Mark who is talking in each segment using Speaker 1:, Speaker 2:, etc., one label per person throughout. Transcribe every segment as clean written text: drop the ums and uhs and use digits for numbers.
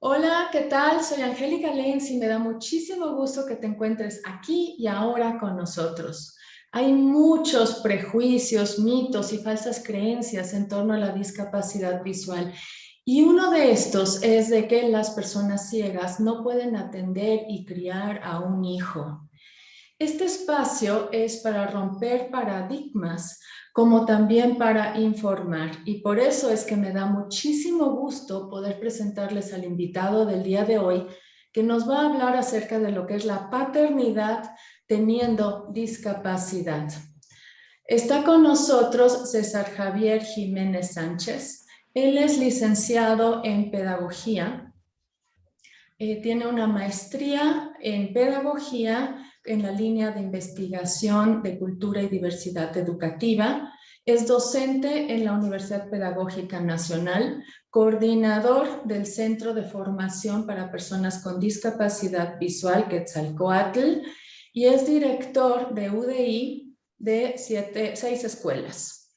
Speaker 1: Hola, ¿qué tal? Soy Angélica Lenz y me da muchísimo gusto que te encuentres aquí y ahora con nosotros. Hay muchos prejuicios, mitos y falsas creencias en torno a la discapacidad visual. Y uno de estos es de que las personas ciegas no pueden atender y criar a un hijo. Este espacio es para romper paradigmas, como también para informar. Y por eso es que me da muchísimo gusto poder presentarles al invitado del día de hoy, que nos va a hablar acerca de lo que es la paternidad teniendo discapacidad. Está con nosotros César Javier Jiménez Sánchez. Él es licenciado en pedagogía. Tiene una maestría en pedagogía en la línea de investigación de cultura y diversidad educativa. Es docente en la Universidad Pedagógica Nacional, coordinador del Centro de Formación para Personas con Discapacidad Visual Quetzalcóatl y es director de UDI de 6 escuelas.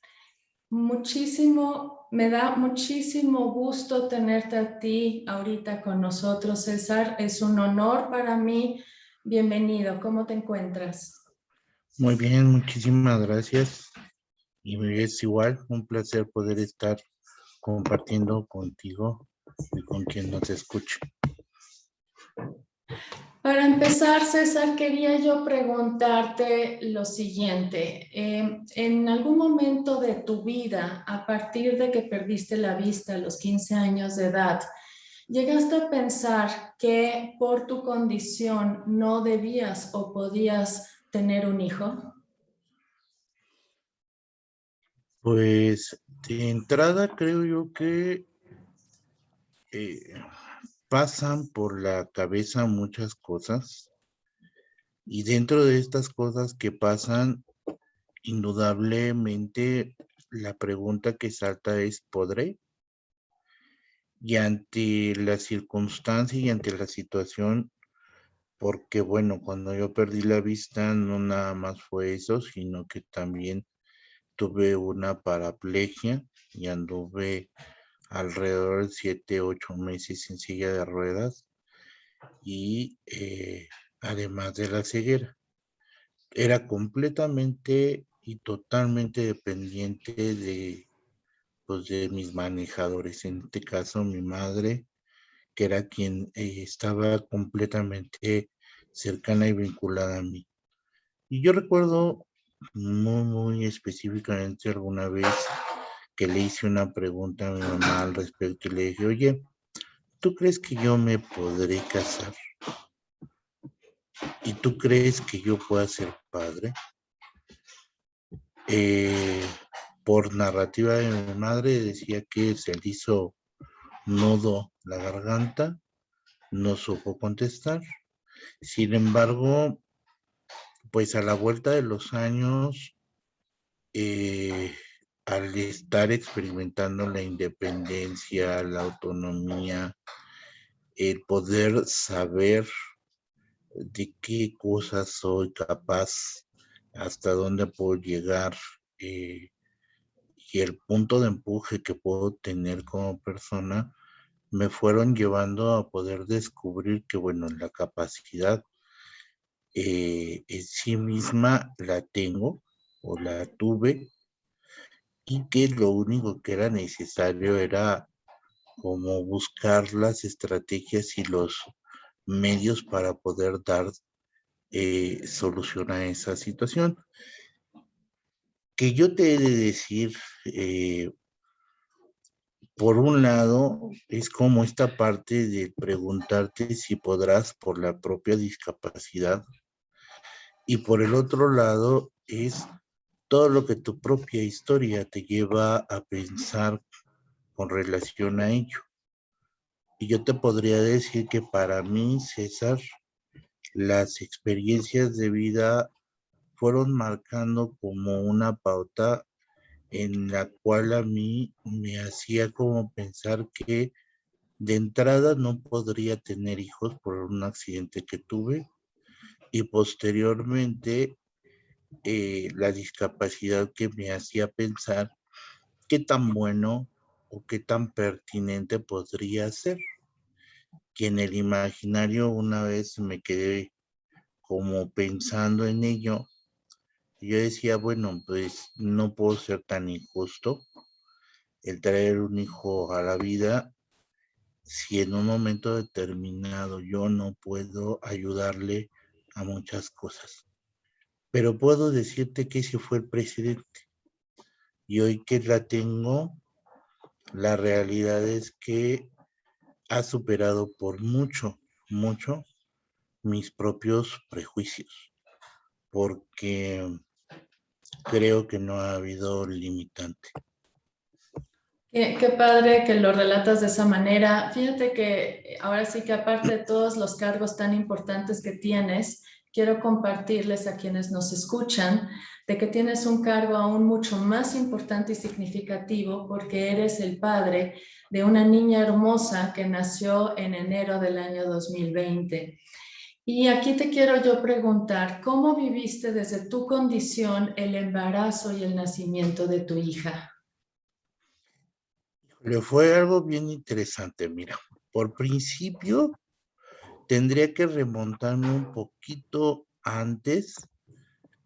Speaker 1: Me da muchísimo gusto tenerte a ti ahorita con nosotros, César. Es un honor para mí. Bienvenido. ¿Cómo te encuentras?
Speaker 2: Muy bien, muchísimas gracias. Y es igual un placer poder estar compartiendo contigo y con quien nos escuche.
Speaker 1: Para empezar, César, quería yo preguntarte lo siguiente. En algún momento de tu vida, a partir de que perdiste la vista a los 15 años de edad, ¿llegaste a pensar que por tu condición no debías o podías tener un hijo?
Speaker 2: Pues de entrada creo yo que eh, pasan por la cabeza muchas cosas y dentro de estas cosas que pasan, indudablemente la pregunta que salta es ¿podré? Y ante la circunstancia y ante la situación, porque bueno, cuando yo perdí la vista no nada más fue eso, sino que también tuve una paraplegia y anduve alrededor de 7, 8 meses en silla de ruedas y además de la ceguera. Era completamente y totalmente dependiente pues, de mis manejadores, en este caso mi madre, que era quien estaba completamente cercana y vinculada a mí. Y yo recuerdo muy específicamente alguna vez que le hice una pregunta a mi mamá al respecto y le dije, oye, ¿tú crees que yo me podré casar? ¿Y tú crees que yo pueda ser padre? Eh, por narrativa de mi madre decía que se le hizo nudo la garganta, no supo contestar. Sin embargo, pues a la vuelta de los años, eh, al estar experimentando la independencia, la autonomía, el poder saber de qué cosas soy capaz, hasta dónde puedo llegar eh, y el punto de empuje que puedo tener como persona, me fueron llevando a poder descubrir que, bueno, la capacidad en sí misma la tengo o la tuve y que lo único que era necesario era como buscar las estrategias y los medios para poder dar solución a esa situación. Que yo te he de decir, por un lado, es como esta parte de preguntarte si podrás por la propia discapacidad y por el otro lado es todo lo que tu propia historia te lleva a pensar con relación a ello. Y yo te podría decir que para mí, César, las experiencias de vida fueron marcando como una pauta en la cual a mí me hacía como pensar que de entrada no podría tener hijos por un accidente que tuve y posteriormente la discapacidad que me hacía pensar qué tan bueno o qué tan pertinente podría ser. que en el imaginario una vez me quedé como pensando en ello. Yo decía, bueno, pues no puedo ser tan injusto el traer un hijo a la vida si en un momento determinado yo no puedo ayudarle a muchas cosas. Pero puedo decirte que ese fue el precedente. Y hoy que la tengo, la realidad es que ha superado por mucho, mucho mis propios prejuicios, porque creo que no ha habido limitante.
Speaker 1: Qué padre que lo relatas de esa manera. Fíjate que ahora sí que aparte de todos los cargos tan importantes que tienes, quiero compartirles a quienes nos escuchan de que tienes un cargo aún mucho más importante y significativo porque eres el padre de una niña hermosa que nació en enero del año 2020. Y aquí te quiero yo preguntar, ¿cómo viviste desde tu condición el embarazo y el nacimiento de tu hija?
Speaker 2: Pero fue algo bien interesante, mira. Por principio, tendría que remontarme un poquito antes,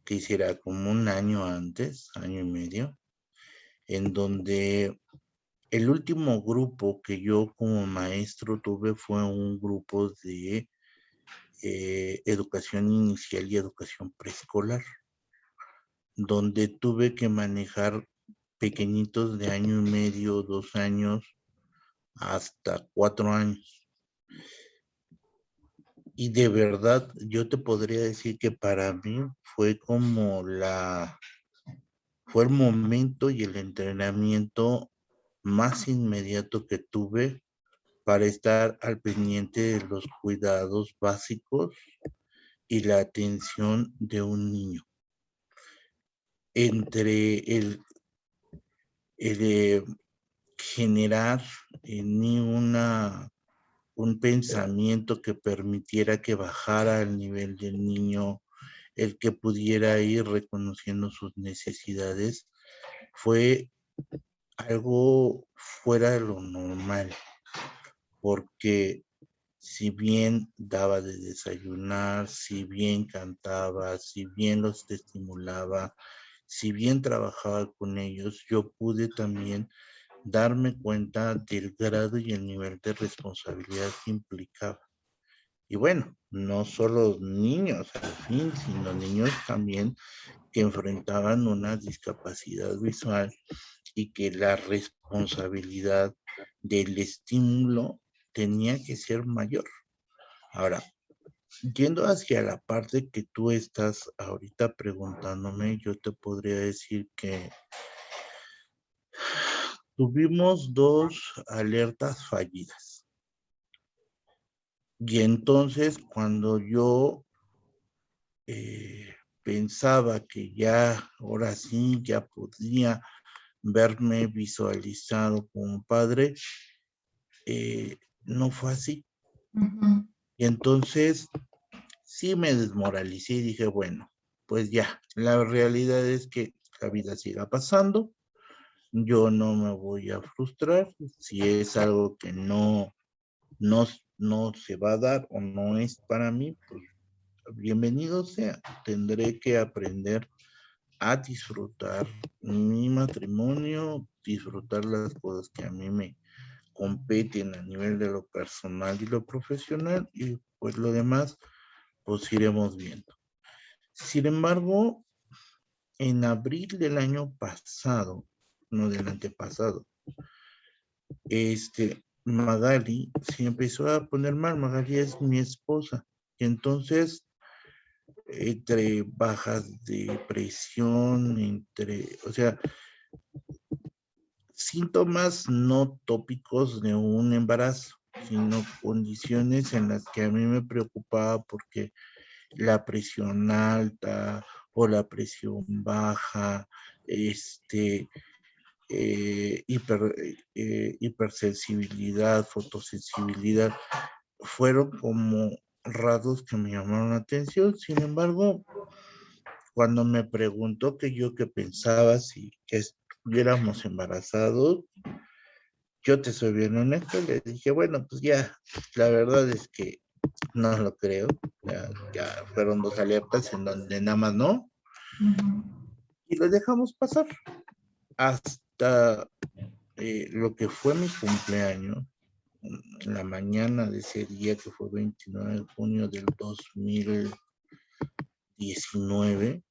Speaker 2: que hiciera como un año antes, año y medio, en donde el último grupo que yo como maestro tuve fue un grupo de educación inicial y educación preescolar, donde tuve que manejar pequeñitos de año y medio, 2 años, hasta 4 años. Y de verdad, yo te podría decir que para mí fue el momento y el entrenamiento más inmediato que tuve para estar al pendiente de los cuidados básicos y la atención de un niño. Entre el generar en mí un pensamiento que permitiera que bajara el nivel del niño, el que pudiera ir reconociendo sus necesidades, fue algo fuera de lo normal, porque si bien daba de desayunar, si bien cantaba, si bien los estimulaba, si bien trabajaba con ellos, yo pude también darme cuenta del grado y el nivel de responsabilidad que implicaba. Y bueno, no solo niños al fin, sino niños también que enfrentaban una discapacidad visual y que la responsabilidad del estímulo tenía que ser mayor. Ahora, yendo hacia la parte que tú estás ahorita preguntándome, yo te podría decir que tuvimos 2 alertas fallidas. Y entonces cuando yo pensaba que ya, ahora sí, ya podía verme visualizado como padre, no fue así.
Speaker 1: Ujú.
Speaker 2: Y entonces sí me desmoralicé y dije, bueno, pues ya, la realidad es que la vida siga pasando, yo no me voy a frustrar, si es algo que no, no se va a dar o no es para mí, pues bienvenido sea, tendré que aprender a disfrutar mi matrimonio, disfrutar las cosas que a mí me competen a nivel de lo personal y lo profesional, y pues lo demás pues iremos viendo. Sin embargo, en abril del año pasado, no del antepasado, Magali se empezó a poner mal. Magali es mi esposa, y entonces entre bajas de presión, o sea, síntomas no tópicos de un embarazo, sino condiciones en las que a mí me preocupaba porque la presión alta o la presión baja, hipersensibilidad, fotosensibilidad, fueron como rasgos que me llamaron la atención. Sin embargo, cuando me preguntó que yo qué pensaba si que estuviéramos embarazados, Yo te soy bien honesto, le dije, bueno, pues ya, la verdad es que no lo creo. Ya fueron 2 alertas en donde nada más no,
Speaker 1: Ujú.
Speaker 2: y lo dejamos pasar hasta lo que fue mi cumpleaños, en la mañana de ese día que fue 29 de junio del 2019.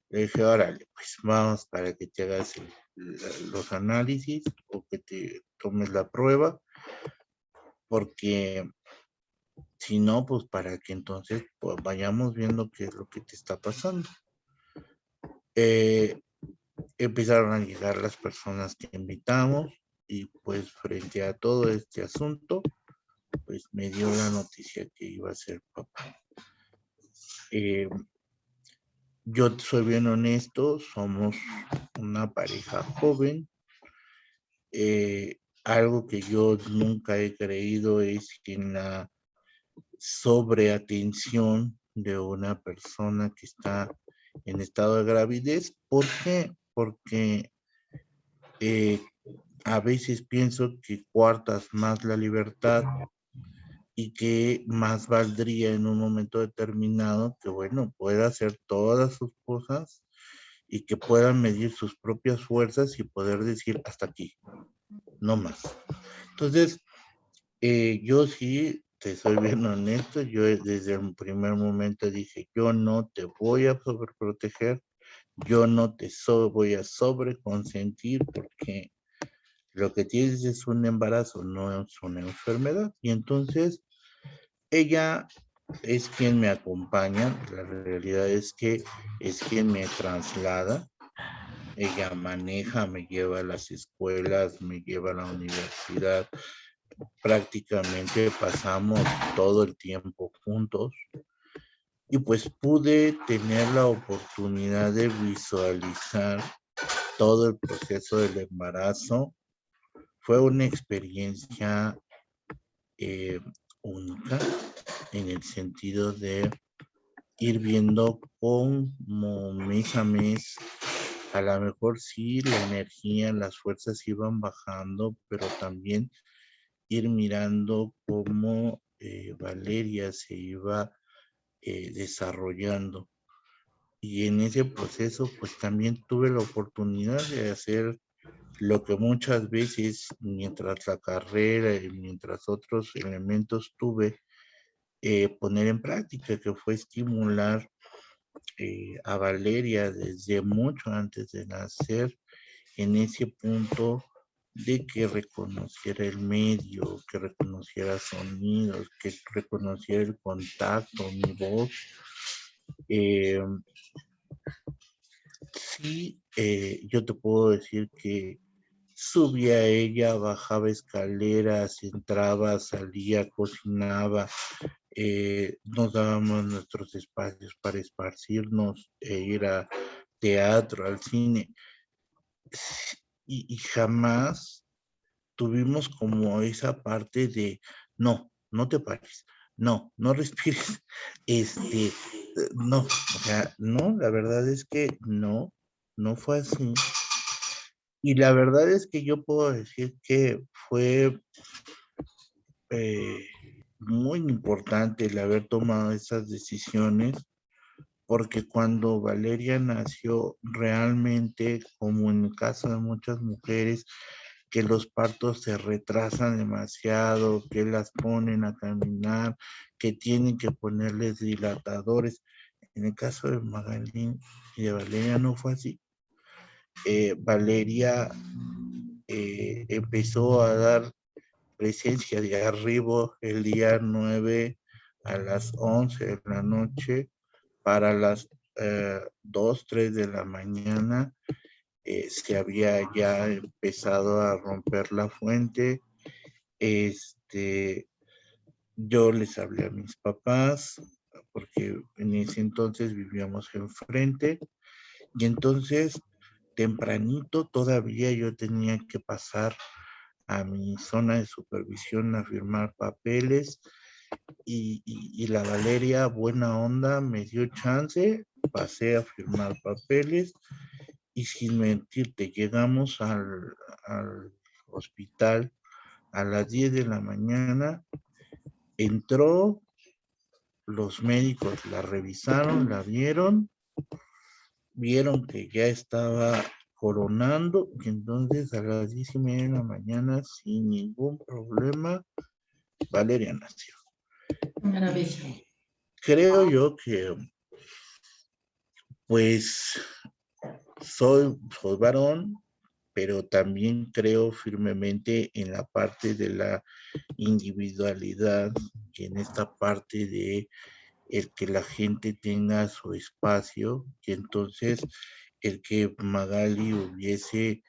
Speaker 2: Le dije, órale, pues vamos para que te hagas los análisis o que te tomes la prueba, porque si no, pues para que entonces pues, vayamos viendo qué es lo que te está pasando. Eh, Empezaron a llegar las personas que invitamos y pues frente a todo este asunto, pues me dio la noticia que iba a ser papá. Eh, yo soy bien honesto, somos una pareja joven. Algo que yo nunca he creído es que en la sobreatención de una persona que está en estado de gravidez. ¿Por qué? Porque eh, a veces pienso que coartas más la libertad y que más valdría en un momento determinado que, bueno, pueda hacer todas sus cosas y que pueda medir sus propias fuerzas y poder decir hasta aquí, no más. Entonces, yo sí, te soy bien honesto, yo desde el primer momento dije, yo no te voy a sobreproteger, yo no te voy a sobreconsentir porque lo que tienes es un embarazo, no es una enfermedad. Y entonces ella es quien me acompaña, la realidad es que es quien me traslada. Ella maneja, me lleva a las escuelas, me lleva a la universidad. Prácticamente pasamos todo el tiempo juntos y pues pude tener la oportunidad de visualizar todo el proceso del embarazo. Fue una experiencia eh, única en el sentido de ir viendo cómo mes a mes, a lo mejor sí la energía, las fuerzas iban bajando, pero también ir mirando cómo Valeria se iba desarrollando. Y en ese proceso, pues también tuve la oportunidad de hacer lo que muchas veces, mientras la carrera y mientras otros elementos tuve, poner en práctica, que fue estimular a Valeria desde mucho antes de nacer en ese punto de que reconociera el medio, que reconociera sonidos, que reconociera el contacto, mi voz. Eh, sí, yo te puedo decir que subía ella, bajaba escaleras, entraba, salía, cocinaba, nos dábamos nuestros espacios para esparcirnos, ir a teatro, al cine, y jamás tuvimos como esa parte de, no, no te pares, no, no respires, no, o sea, no, la verdad es que no, no fue así. Y la verdad es que yo puedo decir que fue eh, muy importante el haber tomado esas decisiones, porque cuando Valeria nació, realmente, como en el caso de muchas mujeres, que los partos se retrasan demasiado, que las ponen a caminar, que tienen que ponerles dilatadores. En el caso de Magalín y de Valeria no fue así. Valeria empezó a dar presencia de arribo el día 9 a las 11 de la noche. Para las 2, 3 de la mañana se había ya empezado a romper la fuente. Este, yo les hablé a mis papás porque en ese entonces vivíamos enfrente y entonces tempranito todavía yo tenía que pasar a mi zona de supervisión a firmar papeles y la Valeria, buena onda, me dio chance, pasé a firmar papeles y sin mentirte, llegamos al hospital a las 10 de la mañana, entró, los médicos la revisaron, la vieron que ya estaba coronando, y entonces a las 10:30 de la mañana, sin ningún problema, Valeria nació.
Speaker 1: Maravilla.
Speaker 2: Creo yo que, pues, soy varón, pero también creo firmemente en la parte de la individualidad y en esta parte de el que la gente tenga su espacio, y entonces el que Magali hubiese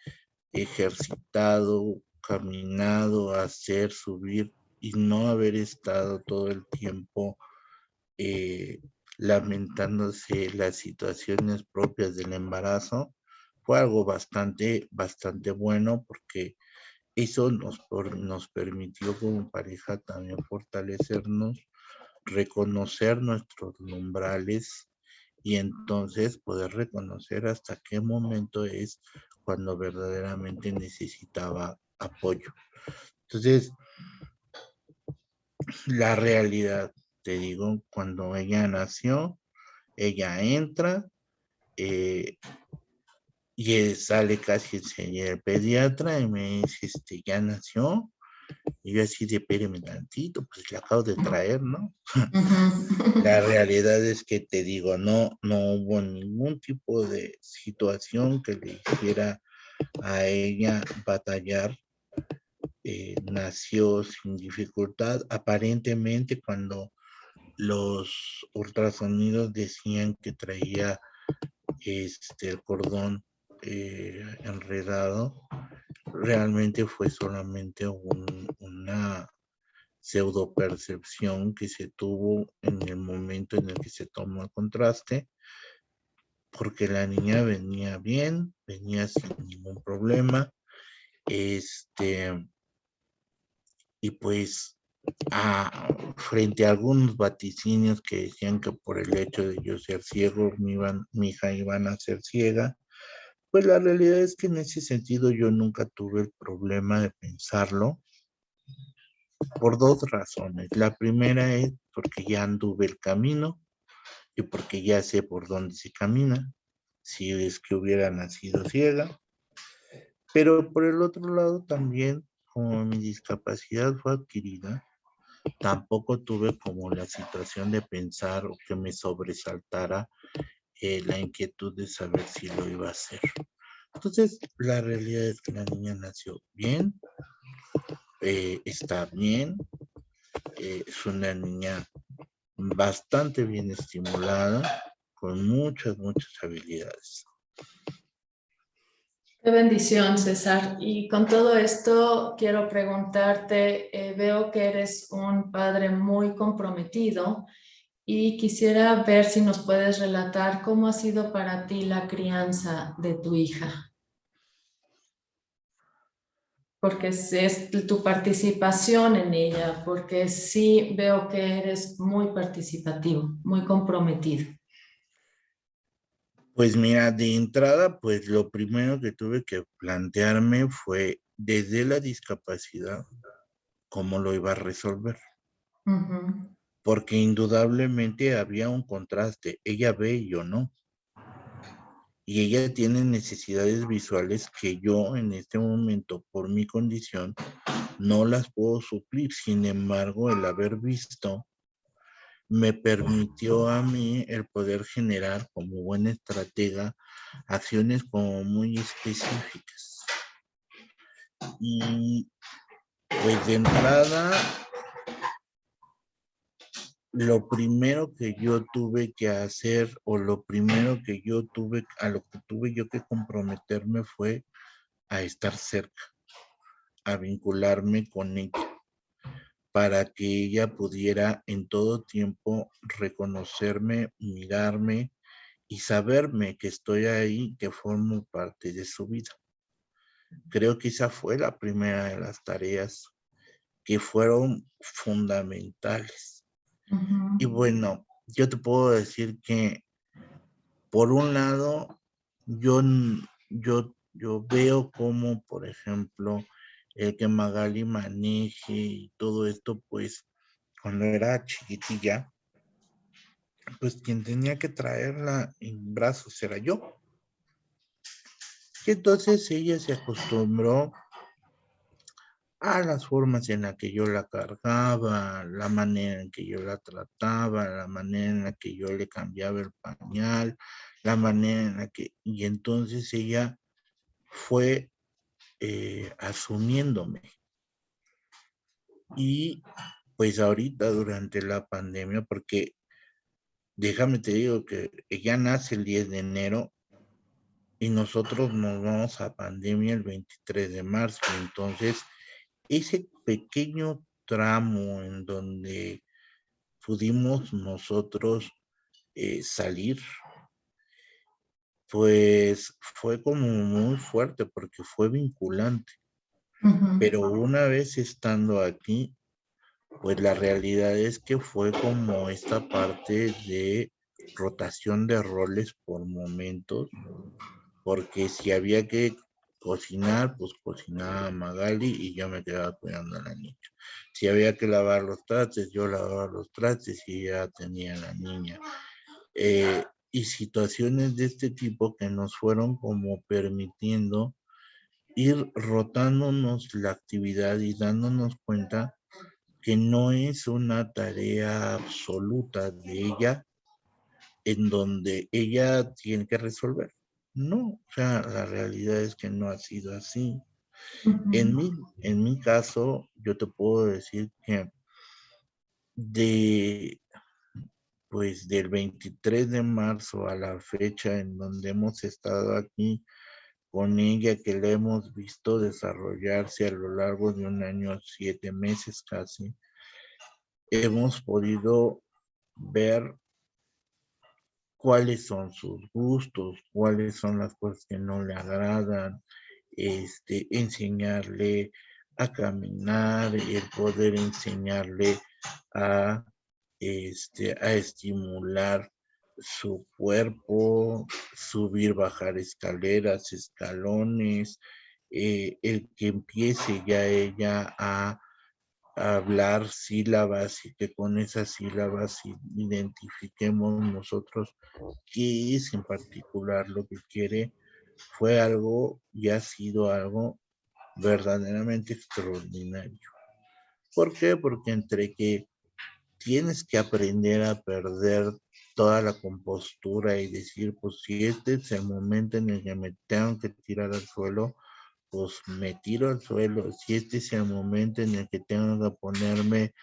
Speaker 2: ejercitado, caminado, hacer, subir y no haber estado todo el tiempo eh, lamentándose las situaciones propias del embarazo, fue algo bastante bueno, porque eso nos permitió como pareja también fortalecernos, reconocer nuestros umbrales y entonces poder reconocer hasta qué momento es cuando verdaderamente necesitaba apoyo. Entonces, la realidad, te digo, cuando ella nació, ella entra eh, y sale casi enseguida el pediatra y me dice, ya nació. Y yo así de, espérame tantito, pues la acabo de traer, ¿no? La realidad es que te digo, no hubo ningún tipo de situación que le hiciera a ella batallar. Nació sin dificultad. Aparentemente, cuando los ultrasonidos decían que traía el cordón enredado, realmente fue solamente una pseudopercepción que se tuvo en el momento en el que se tomó el contraste, porque la niña venía bien, venía sin ningún problema, y pues frente a algunos vaticinios que decían que por el hecho de yo ser ciego, mi hija iba a ser ciega, pues la realidad es que en ese sentido yo nunca tuve el problema de pensarlo, por dos razones. La primera es porque ya anduve el camino y porque ya sé por dónde se camina, si es que hubiera nacido ciega. Pero por el otro lado también, como mi discapacidad fue adquirida, tampoco tuve como la situación de pensar o que me sobresaltara la inquietud de saber si lo iba a hacer. Entonces, la realidad es que la niña nació bien, está bien, es una niña bastante bien estimulada, con muchas habilidades.
Speaker 1: Qué bendición, César. Y con todo esto quiero preguntarte, veo que eres un padre muy comprometido y quisiera ver si nos puedes relatar cómo ha sido para ti la crianza de tu hija, porque es tu participación en ella, porque sí veo que eres muy participativo, muy comprometido.
Speaker 2: Pues mira, de entrada, pues lo primero que tuve que plantearme fue desde la discapacidad, cómo lo iba a resolver.
Speaker 1: Uh-huh.
Speaker 2: Porque indudablemente había un contraste, ella ve y yo no. Y ella tiene necesidades visuales que yo en este momento, por mi condición, no las puedo suplir. Sin embargo, el haber visto me permitió a mí el poder generar como buena estratega acciones como muy específicas. Y pues de entrada, lo primero que yo tuve que hacer o lo primero que yo tuve, a lo que tuve yo que comprometerme fue a estar cerca, a vincularme con ella, para que ella pudiera en todo tiempo reconocerme, mirarme y saberme que estoy ahí, que formo parte de su vida. Creo que esa fue la primera de las tareas que fueron fundamentales.
Speaker 1: Uh-huh.
Speaker 2: Y bueno, yo te puedo decir que por un lado, yo veo como, por ejemplo, el que Magali maneje y todo esto, pues cuando era chiquitilla, pues quien tenía que traerla en brazos era yo. Y entonces ella se acostumbró a las formas en las que yo la cargaba, la manera en que yo la trataba, la manera en la que yo le cambiaba el pañal, la manera en la que... Y entonces ella fue asumiéndome. Y pues ahorita durante la pandemia, porque déjame te digo que ella nace el 10 de enero y nosotros nos vamos a pandemia el 23 de marzo. Entonces, ese pequeño tramo en donde pudimos nosotros salir, pues fue como muy fuerte porque fue vinculante. Pero una vez estando aquí, pues la realidad es que fue como esta parte de rotación de roles por momentos, porque si había que cocinar, pues cocinaba Magali y yo me quedaba cuidando a la niña. Si había que lavar los trastes, yo lavaba los trastes y ya tenía a la niña. Y situaciones de este tipo que nos fueron como permitiendo ir rotándonos la actividad y dándonos cuenta que no es una tarea absoluta de ella en donde ella tiene que resolver. No, o sea, la realidad es que no ha sido así. En mi caso, yo te puedo decir que de, pues del 23 de marzo a la fecha en donde hemos estado aquí con ella, que la hemos visto desarrollarse a lo largo de un año, 7 meses casi, hemos podido ver cuáles son sus gustos, cuáles son las cosas que no le agradan, enseñarle a caminar, el poder enseñarle a, a estimular su cuerpo, subir, bajar escaleras, escalones, el que empiece ya ella a hablar sílabas y que con esas sílabas identifiquemos nosotros qué es en particular lo que quiere, fue algo y ha sido algo verdaderamente extraordinario. ¿Por qué? Porque entre que tienes que aprender a perder toda la compostura y decir, pues si este es el momento en el que me tengo que tirar al suelo, pues me tiro al suelo. Si este es el momento en el que tengo que ponerme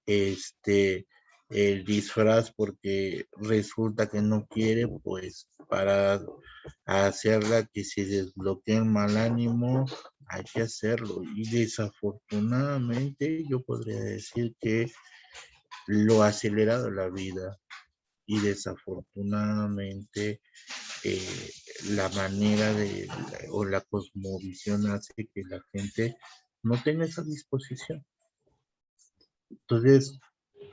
Speaker 2: este el disfraz porque resulta que no quiere, pues para hacerla que se desbloquee el mal ánimo, hay que hacerlo. Y desafortunadamente yo podría decir que lo ha acelerado la vida y desafortunadamente la manera de o la cosmovisión hace que la gente no tenga esa disposición. Entonces,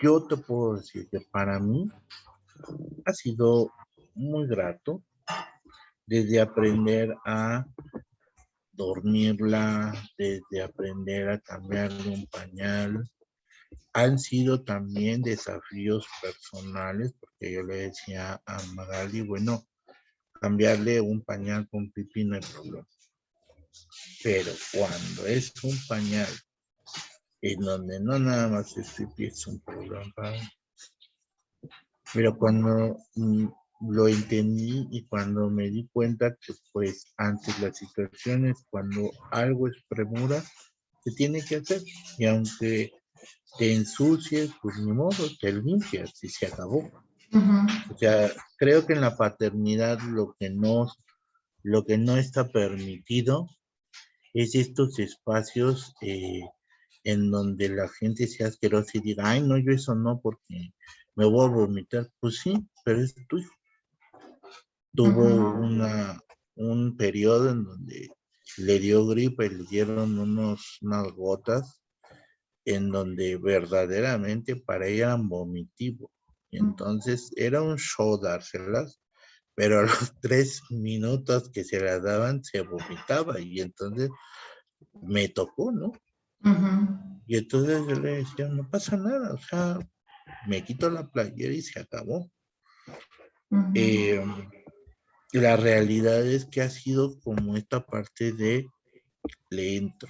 Speaker 2: yo te puedo decir que para mí ha sido muy grato desde aprender a dormirla, desde aprender a cambiarle un pañal. Han sido también desafíos personales, porque yo le decía a Magali, bueno, cambiarle un pañal con pipí no hay problema. Pero cuando es un pañal en donde no nada más es pipí, es un problema. Pero cuando lo entendí y cuando me di cuenta que pues ante las situaciones, cuando algo es premura, se tiene que hacer. Y aunque te ensucies, pues ni modo, te limpias y se acabó. O sea, creo que en la paternidad lo que no está permitido es estos espacios en donde la gente sea asquerosa y diga, ay, no, yo eso no, porque me voy a vomitar. Pues sí, pero es tu hijo. Tuvo un periodo en donde le dio gripe, le dieron unas gotas en donde verdaderamente para ella eran vomitivos. Y entonces era un show dárselas, pero a los 3 minutos que se las daban se vomitaba y entonces me tocó, ¿no?
Speaker 1: Ujú,
Speaker 2: Y entonces yo le decía, no pasa nada, o sea, me quito la playera y se acabó.
Speaker 1: ujú,
Speaker 2: Eh, la realidad es que ha sido como esta parte de le entro.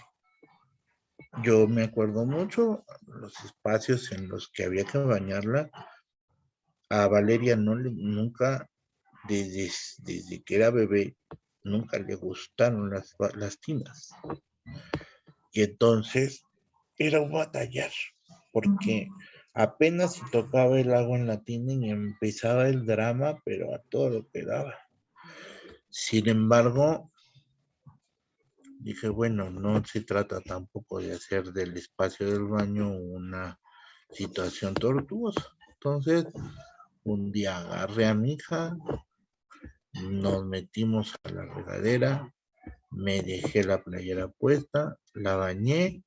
Speaker 2: Yo me acuerdo mucho los espacios en los que había que bañarla. A Valeria nunca, desde que era bebé, nunca le gustaron las tinas. Y entonces era un batallar, porque
Speaker 1: ujú,
Speaker 2: apenas si tocaba el agua en la tina y empezaba el drama, pero a todo lo que daba. Sin embargo, dije, bueno, no se trata tampoco de hacer del espacio del baño una situación tortuosa. Entonces, un día agarré a mi hija, nos metimos a la regadera, me dejé la playera puesta, la bañé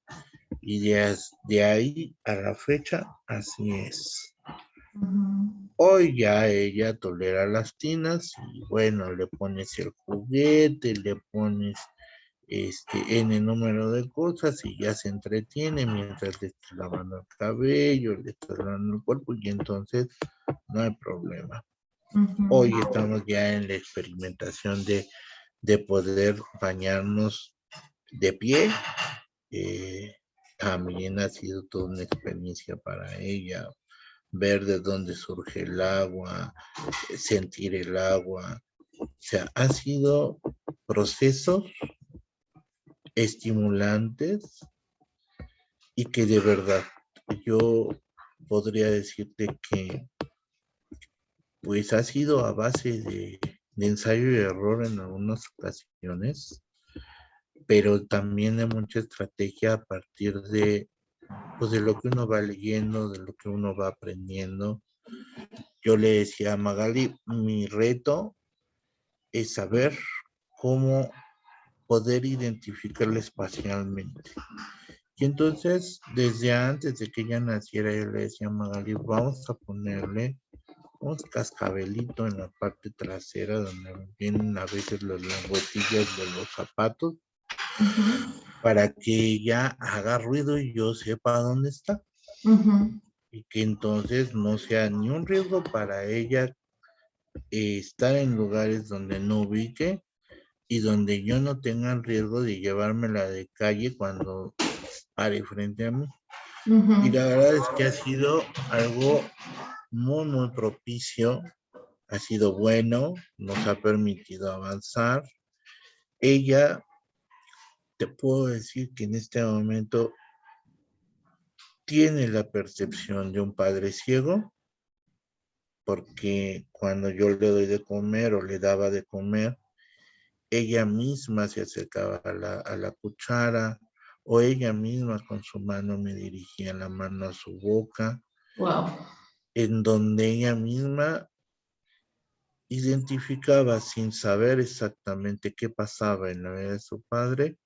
Speaker 2: y de ahí a la fecha así es.
Speaker 1: ujú.
Speaker 2: Hoy ya ella tolera las tinas y bueno, le pones el juguete, le pones N número de cosas y ya se entretiene mientras le estás lavando el cabello, le estás lavando el cuerpo y entonces no hay problema. Hoy
Speaker 1: Ujú.
Speaker 2: estamos ya en la experimentación de poder bañarnos de pie. Eh, También ha sido toda una experiencia para ella, ver de dónde surge el agua, sentir el agua. O sea, han sido procesos estimulantes y que de verdad yo podría decirte que pues ha sido a base de ensayo y error en algunas ocasiones, pero también de mucha estrategia a partir pues, de lo que uno va leyendo, de lo que uno va aprendiendo. Yo le decía a Magali, mi reto es saber cómo poder identificarla espacialmente. Y entonces, desde antes de que ella naciera, yo le decía a Magali, vamos a ponerle un cascabelito en la parte trasera donde vienen a veces las lengüetillas de los zapatos
Speaker 1: Ujú,
Speaker 2: para que ella haga ruido y yo sepa dónde está.
Speaker 1: ujú,
Speaker 2: Y que entonces no sea ni un riesgo para ella estar en lugares donde no ubique y donde yo no tenga el riesgo de llevármela de calle cuando pare frente a mí. Y
Speaker 1: ujú.
Speaker 2: la verdad es que ha sido algo muy, muy propicio, ha sido bueno, nos ha permitido avanzar. Ella, te puedo decir que en este momento tiene la percepción de un padre ciego, porque cuando yo le doy de comer o le daba de comer, ella misma se acercaba a la cuchara o ella misma con su mano me dirigía la mano a su boca,
Speaker 1: Wow.
Speaker 2: en donde ella misma identificaba sin saber exactamente qué pasaba en la vida de su padre,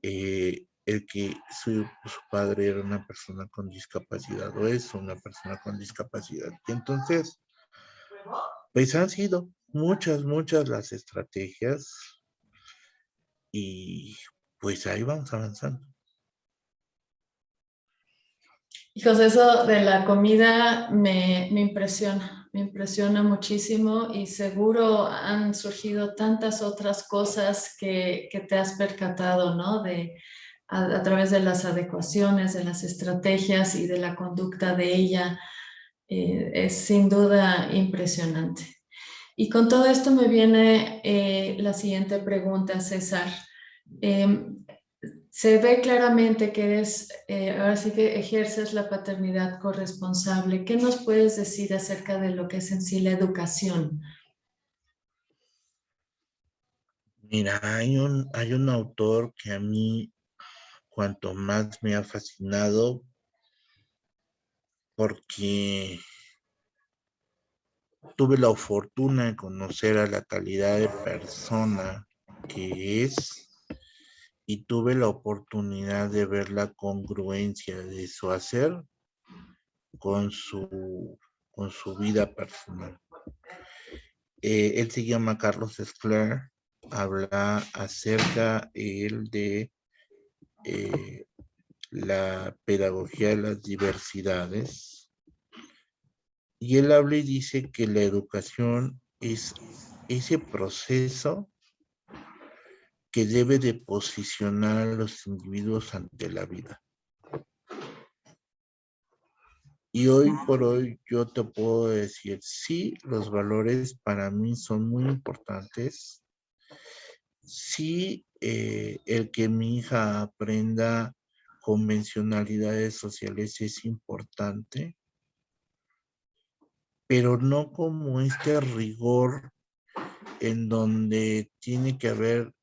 Speaker 2: el que su padre era una persona con discapacidad o es una persona con discapacidad. Y entonces, pues han sido muchas, muchas las estrategias y pues ahí vamos avanzando.
Speaker 1: Hijos, eso de la comida me impresiona muchísimo y seguro han surgido tantas otras cosas que te has percatado, ¿no? A través de las adecuaciones, de las estrategias y de la conducta de ella. Es sin duda impresionante. Y con todo esto me viene la siguiente pregunta, César. Eh, Se ve claramente que eres, ahora sí que ejerces la paternidad corresponsable. ¿Qué nos puedes decir acerca de lo que es en sí la educación?
Speaker 2: Mira, hay un autor que a mí cuanto más me ha fascinado porque tuve la fortuna de conocer a la calidad de persona que es y tuve la oportunidad de ver la congruencia de su hacer con con su vida personal. Él se llama Carlos Escler, habla acerca él de la pedagogía de las diversidades, y él habla y dice que la educación es ese proceso que debe de posicionar a los individuos ante la vida. Y hoy por hoy yo te puedo decir, sí, los valores para mí son muy importantes. Sí, el que mi hija aprenda convencionalidades sociales es importante, pero no como este rigor en donde tiene que haber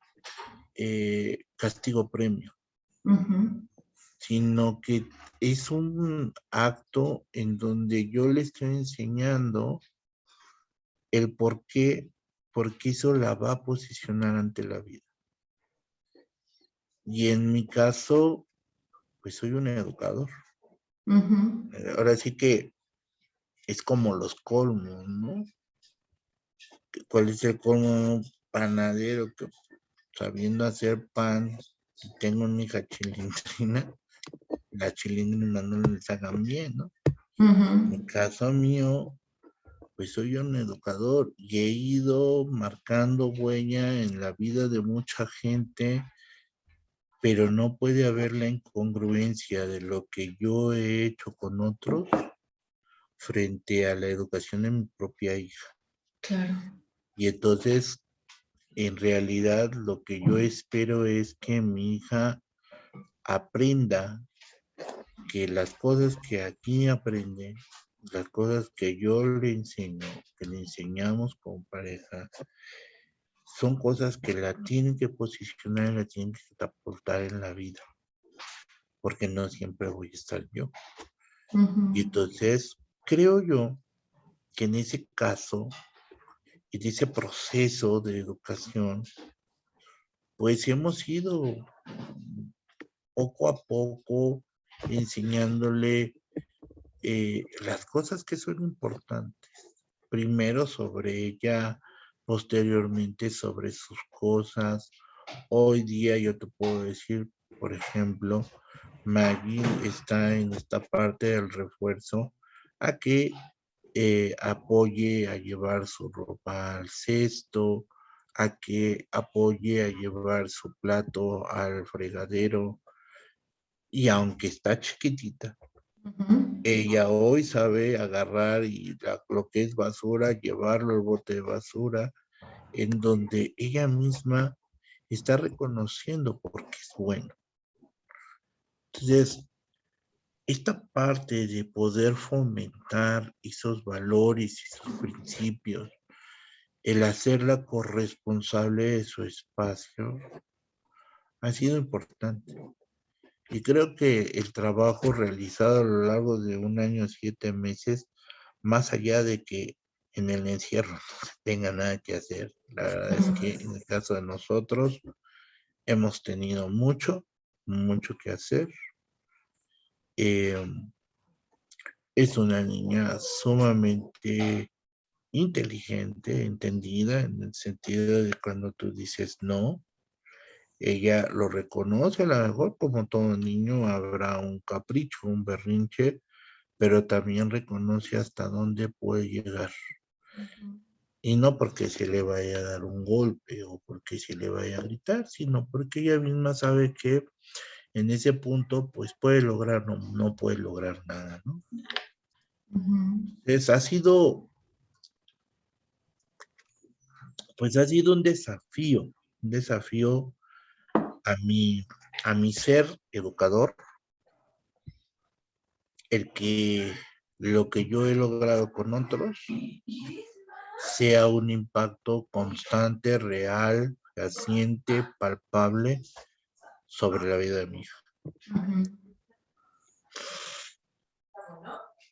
Speaker 2: castigo-premio, sino que es un acto en donde yo le estoy enseñando el por qué, porque eso la va a posicionar ante la vida. Y en mi caso, pues soy un educador. Ahora sí que es como los colmos, ¿no? ¿Cuál es el colmo de un panadero que sabiendo hacer pan, tengo una hija chilindrina, las chilindrinas no les hagan bien, ¿no? En el caso mío, pues soy un educador y he ido marcando huella en la vida de mucha gente, pero no puede haber la incongruencia de lo que yo he hecho con otros frente a la educación de mi propia hija.
Speaker 1: Claro.
Speaker 2: Y entonces, en realidad, lo que yo espero es que mi hija aprenda que las cosas que aquí aprende, las cosas que yo le enseño, que le enseñamos como pareja, son cosas que la tienen que posicionar y la tienen que catapultar en la vida, porque no siempre voy a estar yo. Y entonces, creo yo que en ese caso, en ese proceso de educación, pues hemos ido poco a poco enseñándole las cosas que son importantes. Primero sobre ella, posteriormente sobre sus cosas. Hoy día yo te puedo decir, por ejemplo, Maggie está en esta parte del refuerzo a que apoye a llevar su ropa al cesto, a que apoye a llevar su plato al fregadero. Y aunque está chiquitita, ella hoy sabe agarrar y lo que es basura, llevarlo al bote de basura, en donde ella misma está reconociendo porque es bueno. Entonces, esta parte de poder fomentar esos valores y esos principios, el hacerla corresponsable de su espacio, ha sido importante. Y creo que el trabajo realizado a lo largo de 1 año, 7 meses, más allá de que en el encierro no se tenga nada que hacer, la verdad es que en el caso de nosotros hemos tenido mucho que hacer. Es una niña sumamente inteligente, entendida, en el sentido de cuando tú dices no, ella lo reconoce. A lo mejor como todo niño habrá un capricho, un berrinche, pero también reconoce hasta dónde puede llegar. Y no porque se le vaya a dar un golpe o porque se le vaya a gritar, sino porque ella misma sabe que en ese punto pues puede lograr, no puede lograr nada, ¿no? Entonces ha sido un desafío a mi ser educador, el que lo que yo he logrado con otros sea un impacto constante, real, fehaciente, palpable sobre la vida de mi hija.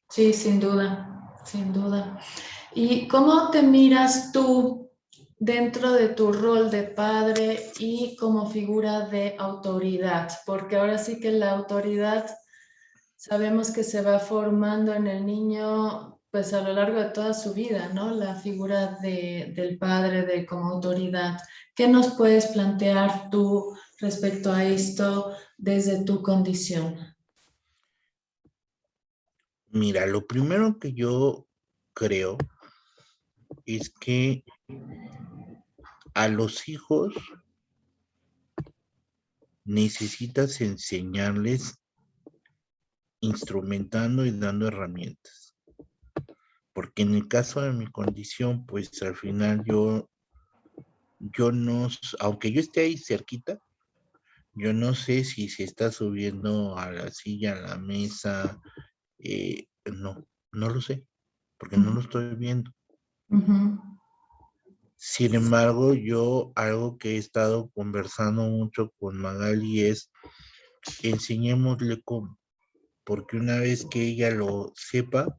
Speaker 1: Sí, sin duda, sin duda. ¿Y cómo te miras tú dentro de tu rol de padre y como figura de autoridad? Porque ahora sí que la autoridad sabemos que se va formando en el niño pues a lo largo de toda su vida, ¿no? La figura del padre como autoridad. ¿Qué nos puedes plantear tú respecto a esto desde tu condición?
Speaker 2: Mira, lo primero que yo creo es que a los hijos necesitas enseñarles instrumentando y dando herramientas. Porque en el caso de mi condición, pues al final yo no, aunque yo esté ahí cerquita, yo no sé si se está subiendo a la silla, a la mesa, no lo sé, porque no lo estoy viendo.
Speaker 1: Uh-huh.
Speaker 2: Sin embargo, yo algo que he estado conversando mucho con Magali es enseñémosle cómo, porque una vez que ella lo sepa,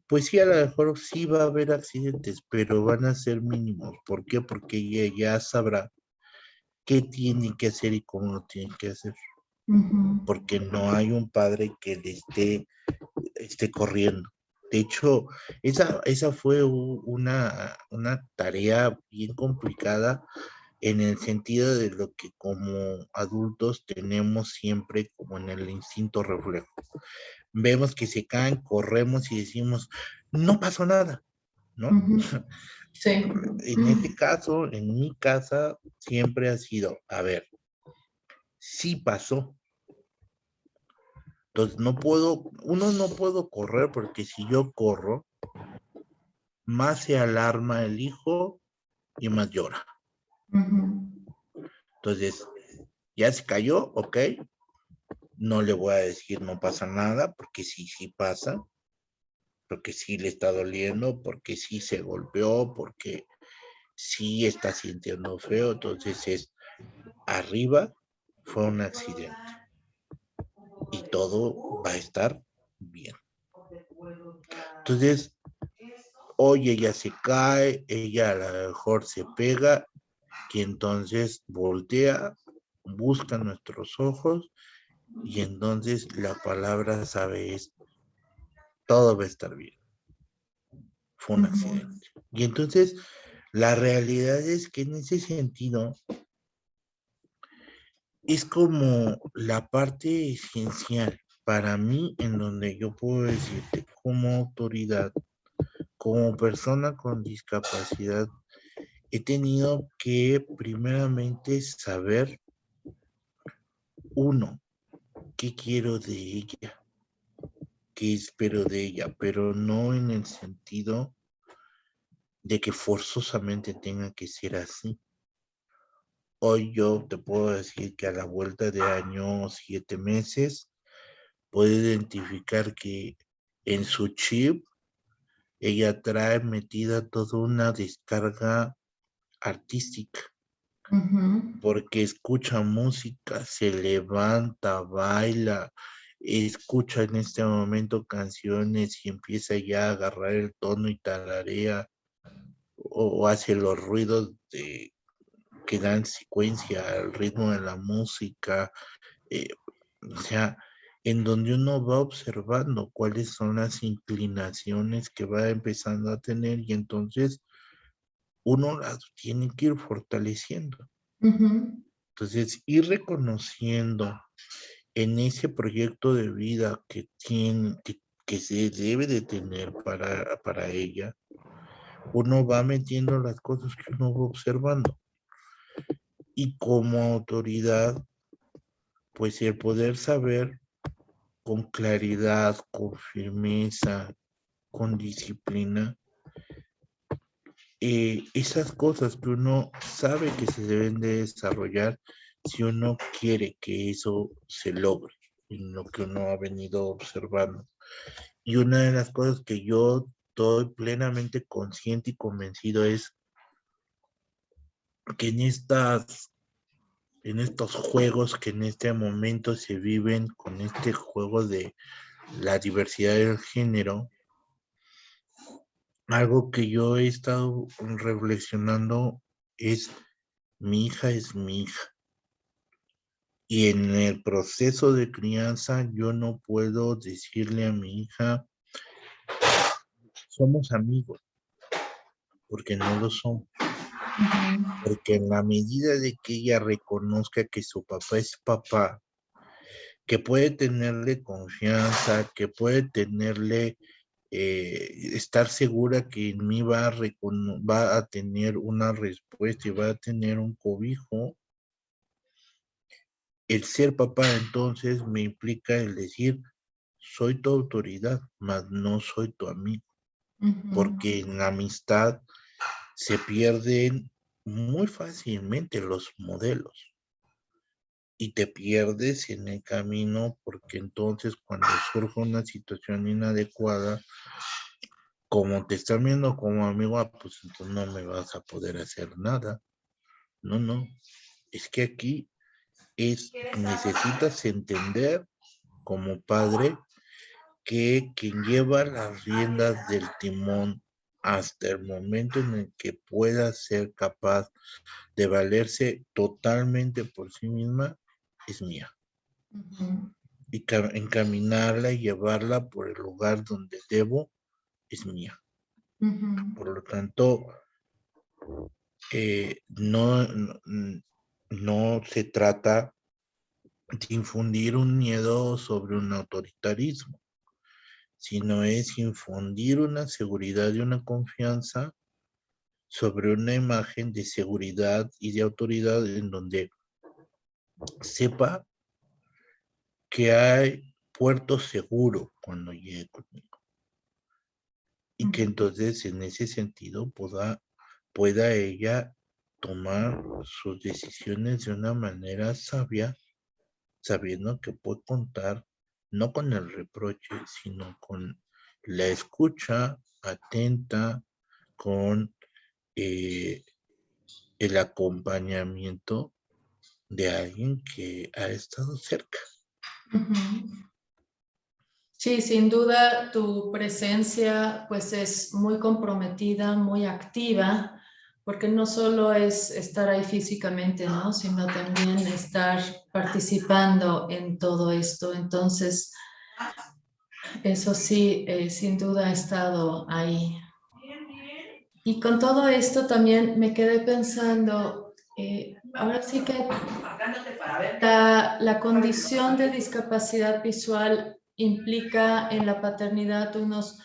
Speaker 2: pues sí, a lo mejor sí va a haber accidentes, pero van a ser mínimos. ¿Por qué? Porque ella ya sabrá qué tiene que hacer y cómo lo tiene que hacer.
Speaker 1: Uh-huh.
Speaker 2: Porque no hay un padre que le esté corriendo. De hecho, esa fue una tarea bien complicada en el sentido de lo que como adultos tenemos siempre como en el instinto reflejo. Vemos que se caen, corremos y decimos, no pasó nada, ¿no?
Speaker 1: Uh-huh. Sí.
Speaker 2: En este caso, en mi casa, siempre ha sido, a ver, sí pasó. Entonces, uno no puedo correr porque si yo corro, más se alarma el hijo y más llora.
Speaker 1: Uh-huh.
Speaker 2: Entonces, ya se cayó, ok, no le voy a decir no pasa nada, porque sí pasa, porque sí le está doliendo, porque sí se golpeó, porque sí está sintiendo feo, entonces es arriba, fue un accidente y todo va a estar bien. Entonces, hoy ella se cae, ella a lo mejor se pega, y entonces voltea, busca nuestros ojos y entonces la palabra sabe es, todo va a estar bien. Fue un
Speaker 1: Uh-huh.
Speaker 2: accidente. Y entonces la realidad es que en ese sentido es como la parte esencial para mí en donde yo puedo decirte como autoridad, como persona con discapacidad, he tenido que primeramente saber, uno, qué quiero de ella, qué espero de ella, pero no en el sentido de que forzosamente tenga que ser así. Hoy yo te puedo decir que a la vuelta de año 7 meses, puedo identificar que en su chip ella trae metida toda una descarga artística,
Speaker 1: Uh-huh.
Speaker 2: porque escucha música, se levanta, baila, escucha en este momento canciones y empieza ya a agarrar el tono y tararea o hace los ruidos que dan secuencia al ritmo de la música, eh, o sea, en donde uno va observando cuáles son las inclinaciones que va empezando a tener y entonces uno las tiene que ir fortaleciendo.
Speaker 1: Uh-huh.
Speaker 2: Entonces, ir reconociendo en ese proyecto de vida que se debe de tener para ella, uno va metiendo las cosas que uno va observando. Y como autoridad, pues el poder saber con claridad, con firmeza, con disciplina, esas cosas que uno sabe que se deben de desarrollar si uno quiere que eso se logre, en lo que uno ha venido observando. Y una de las cosas que yo estoy plenamente consciente y convencido es que en estos juegos que en este momento se viven con este juego de la diversidad del género, algo que yo he estado reflexionando es mi hija es mi hija. Y en el proceso de crianza yo no puedo decirle a mi hija, somos amigos, porque no lo son. Porque en la medida de que ella reconozca que su papá es papá, que puede tenerle confianza, que puede tenerle, estar segura que en mí va a tener una respuesta y va a tener un cobijo. El ser papá entonces me implica el decir, soy tu autoridad, mas no soy tu amigo, porque en la amistad se pierden muy fácilmente los modelos y te pierdes en el camino, porque entonces cuando surge una situación inadecuada, como te están viendo como amigo, pues entonces no me vas a poder hacer nada. No, no, es que aquí necesitas entender como padre que quien lleva las riendas del timón hasta el momento en el que pueda ser capaz de valerse totalmente por sí misma es mía. Y encaminarla y llevarla por el lugar donde debo es mía. Por lo tanto, no se trata de infundir un miedo sobre un autoritarismo, sino es infundir una seguridad y una confianza sobre una imagen de seguridad y de autoridad en donde sepa que hay puerto seguro cuando llegue conmigo. Y que entonces en ese sentido pueda ella tomar sus decisiones de una manera sabia, sabiendo que puede contar no con el reproche, sino con la escucha atenta, con el acompañamiento de alguien que ha estado cerca.
Speaker 1: Sí, sin duda tu presencia pues es muy comprometida, muy activa, porque no solo es estar ahí físicamente, ¿no? Sino también estar participando en todo esto. Entonces, eso sí, sin duda ha estado ahí. Y con todo esto también me quedé pensando, ahora sí que la condición de discapacidad visual implica en la paternidad unos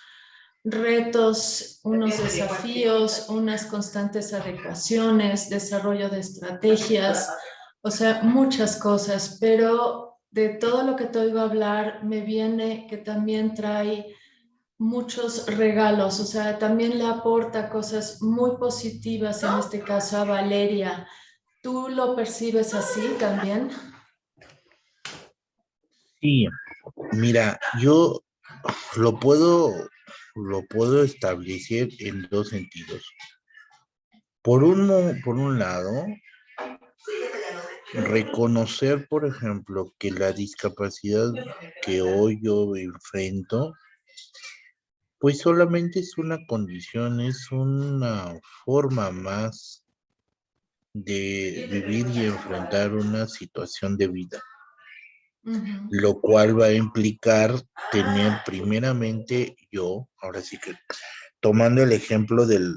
Speaker 1: retos, unos desafíos, unas constantes adecuaciones, desarrollo de estrategias, o sea, muchas cosas, pero de todo lo que te oigo hablar me viene que también trae muchos regalos, o sea, también le aporta cosas muy positivas, en este caso a Valeria. ¿Tú lo percibes así también?
Speaker 2: Sí, mira, yo lo puedo establecer en dos sentidos. Por un lado, reconocer, por ejemplo, que la discapacidad que hoy yo enfrento, pues solamente es una condición, es una forma más de vivir y enfrentar una situación de vida, lo cual va a implicar tener primeramente ahora sí que tomando el ejemplo de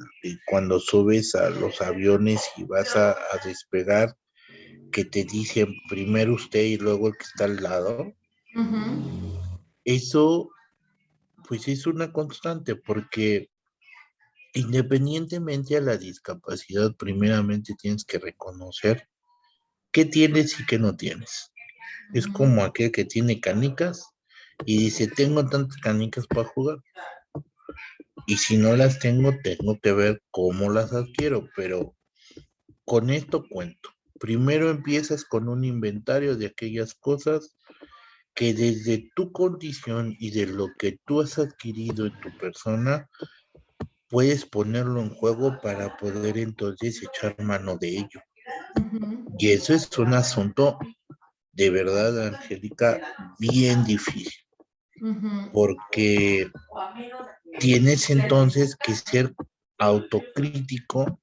Speaker 2: cuando subes a los aviones y vas a despegar, que te dicen primero usted y luego el que está al lado, eso pues es una constante porque independientemente a la discapacidad, primeramente tienes que reconocer qué tienes y qué no tienes. Es como aquel que tiene canicas y dice, tengo tantas canicas para jugar. Y si no las tengo, tengo que ver cómo las adquiero, pero con esto cuento. Primero empiezas con un inventario de aquellas cosas que desde tu condición y de lo que tú has adquirido en tu persona, puedes ponerlo en juego para poder entonces echar mano de ello. Y eso es un asunto de verdad, Angélica, bien difícil, porque tienes entonces que ser autocrítico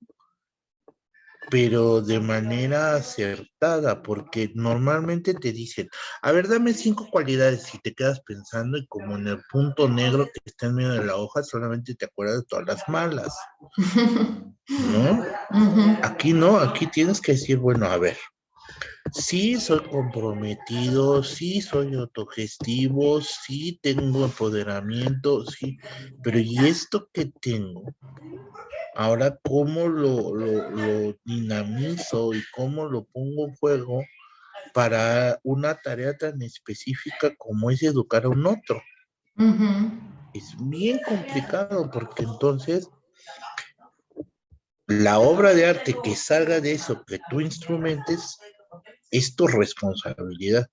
Speaker 2: pero de manera acertada, porque normalmente te dicen, a ver, dame 5 cualidades y te quedas pensando y como en el punto negro que está en medio de la hoja, solamente te acuerdas de todas las malas, ¿no? Aquí no, aquí tienes que decir, bueno, a ver, sí soy comprometido, sí soy autogestivo, sí tengo empoderamiento, sí, pero ¿y esto que tengo? Ahora, ¿cómo lo dinamizo y cómo lo pongo en juego para una tarea tan específica como es educar a un otro? Es bien complicado porque entonces la obra de arte que salga de eso que tú instrumentes es tu responsabilidad.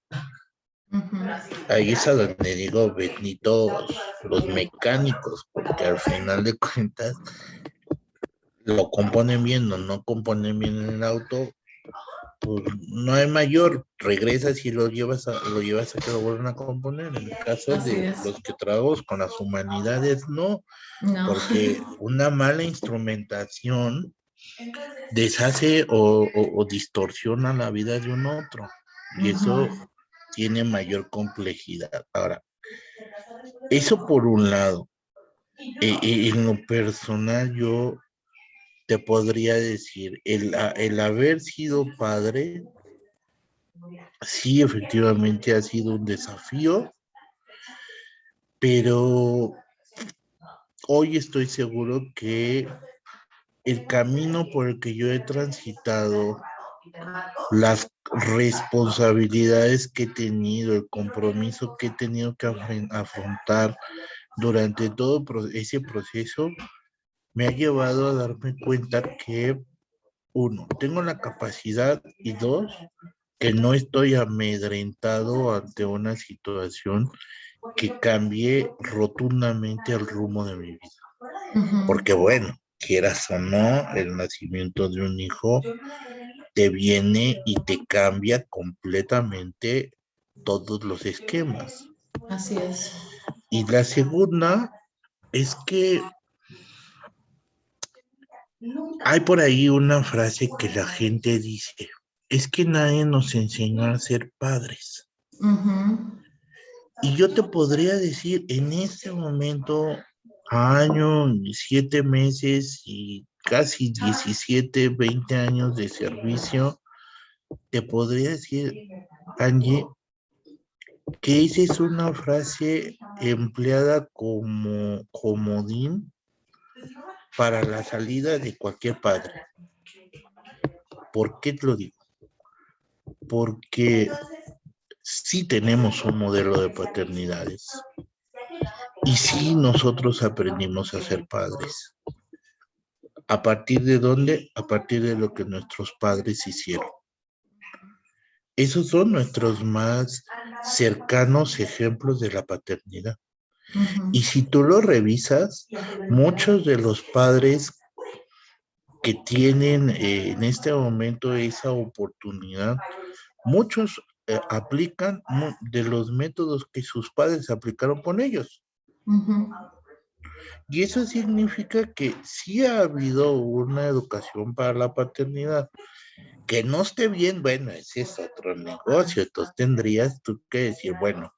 Speaker 2: Ahí es a donde digo, Benito, los mecánicos, porque al final de cuentas lo componen bien o no componen bien en el auto, pues no hay mayor, regresas y lo llevas a que lo vuelvan a componer. En el caso
Speaker 1: Así
Speaker 2: de
Speaker 1: es.
Speaker 2: los que trabajamos con las humanidades, no,
Speaker 1: No.
Speaker 2: porque una mala instrumentación deshace o distorsiona la vida de un otro, y eso tiene mayor complejidad. Ahora, eso por un lado. En lo personal, yo te podría decir, el haber sido padre, sí, efectivamente ha sido un desafío, pero hoy estoy seguro que el camino por el que yo he transitado, las responsabilidades que he tenido, el compromiso que he tenido que afrontar durante todo ese proceso, me ha llevado a darme cuenta que, uno, tengo la capacidad y dos, que no estoy amedrentado ante una situación que cambie rotundamente el rumbo de mi vida. Porque bueno, quieras o no, el nacimiento de un hijo te viene y te cambia completamente todos los esquemas.
Speaker 1: Así es.
Speaker 2: Y la segunda es que hay por ahí una frase que la gente dice, es que nadie nos enseñó a ser padres. Y yo te podría decir, en este momento, año, 7 meses y casi 17, 20 años de servicio, te podría decir, Angie, que esa es una frase empleada como comodín para la salida de cualquier padre. ¿Por qué te lo digo? Porque sí tenemos un modelo de paternidades y sí nosotros aprendimos a ser padres. ¿A partir de dónde? A partir de lo que nuestros padres hicieron. Esos son nuestros más cercanos ejemplos de la paternidad. Y si tú lo revisas, muchos de los padres que tienen en este momento esa oportunidad, muchos aplican de los métodos que sus padres aplicaron con ellos. Y eso significa que sí ha habido una educación para la paternidad. Que no esté bien, bueno, ese es otro negocio. Entonces tendrías tú que decir, bueno,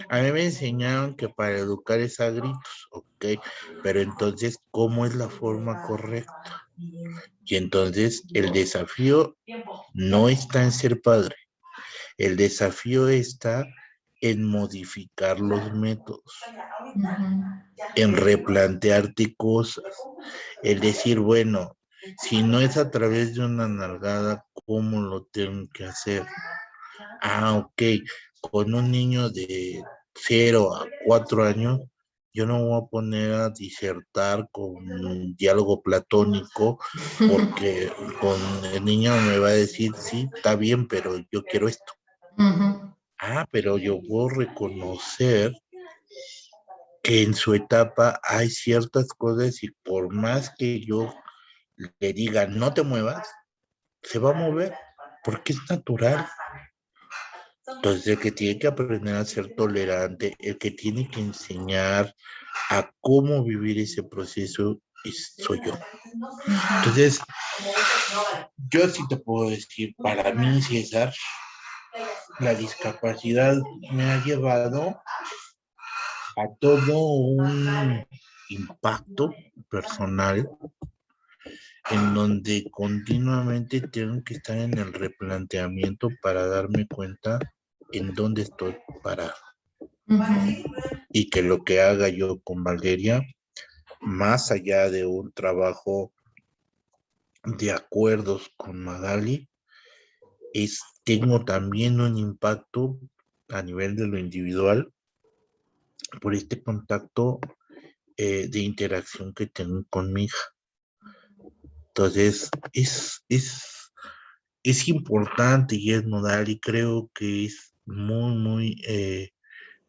Speaker 2: a mí me enseñaron que para educar es a gritos, ok, pero entonces, ¿cómo es la forma correcta? Y entonces el desafío no está en ser padre, el desafío está en modificar los métodos, en replantearte cosas, el decir, bueno, si no es a través de una nalgada, ¿cómo lo tengo que hacer? Ah, ok, con un niño de 0 a 4 años, yo no me voy a poner a disertar con un diálogo platónico, porque con el niño me va a decir, sí, está bien, pero yo quiero esto. Ah, pero yo puedo reconocer que en su etapa hay ciertas cosas y por más que yo le diga, no te muevas, se va a mover, porque es natural. Entonces, el que tiene que aprender a ser tolerante, el que tiene que enseñar a cómo vivir ese proceso, soy yo. Entonces, Yo sí te puedo decir, para mí, César, la discapacidad me ha llevado a todo un impacto personal en donde continuamente tengo que estar en el replanteamiento para darme cuenta en dónde estoy parado.
Speaker 1: Ujú.
Speaker 2: Y que lo que haga yo con Valeria, más allá de un trabajo de acuerdos con Magali, tengo también un impacto a nivel de lo individual por este contacto de interacción que tengo con mi hija. Entonces, es importante y es nodal y creo que es muy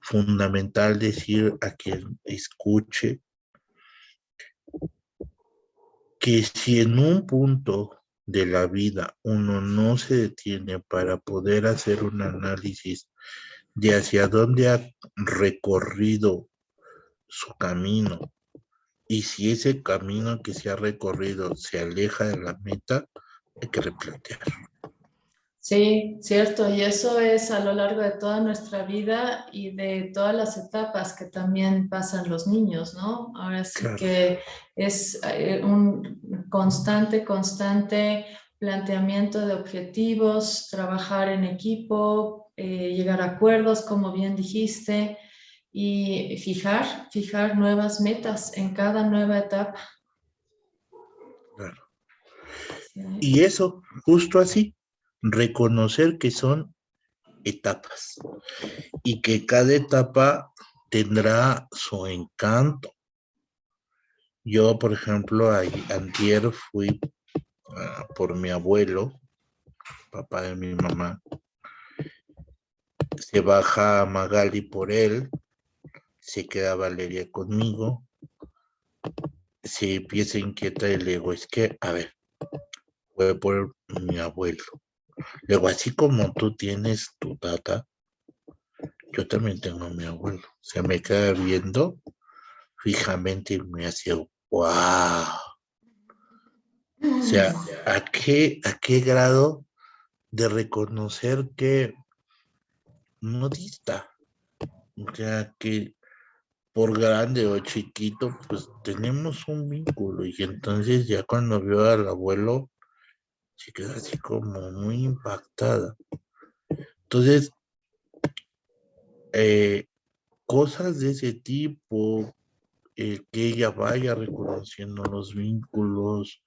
Speaker 2: fundamental decir a quien escuche que si en un punto de la vida uno no se detiene para poder hacer un análisis de hacia dónde ha recorrido su camino y si ese camino que se ha recorrido se aleja de la meta, hay que replantear.
Speaker 1: Sí, cierto, y eso es a lo largo de toda nuestra vida y de todas las etapas que también pasan los niños, ¿no? Ahora sí
Speaker 2: Claro,
Speaker 1: que es un constante planteamiento de objetivos, trabajar en equipo, llegar a acuerdos, como bien dijiste, y fijar nuevas metas en cada nueva etapa.
Speaker 2: claro.
Speaker 1: Sí.
Speaker 2: Y eso, justo así, reconocer que son etapas y que cada etapa tendrá su encanto. Yo, por ejemplo, antier fui por mi abuelo, papá de mi mamá, se baja Magali por él, se queda Valeria conmigo, se empieza inquieta y le digo, es que, a ver, voy por mi abuelo. Luego, así como tú tienes tu tata, yo también tengo a mi abuelo. Se me queda viendo fijamente y me hace, wow. O sea, ¿a qué grado de reconocer que no dista? O sea, que por grande o chiquito, pues tenemos un vínculo. Y entonces ya cuando vio al abuelo, se quedó así como muy impactada. Entonces, eh, cosas de ese tipo, que ella vaya reconociendo los vínculos,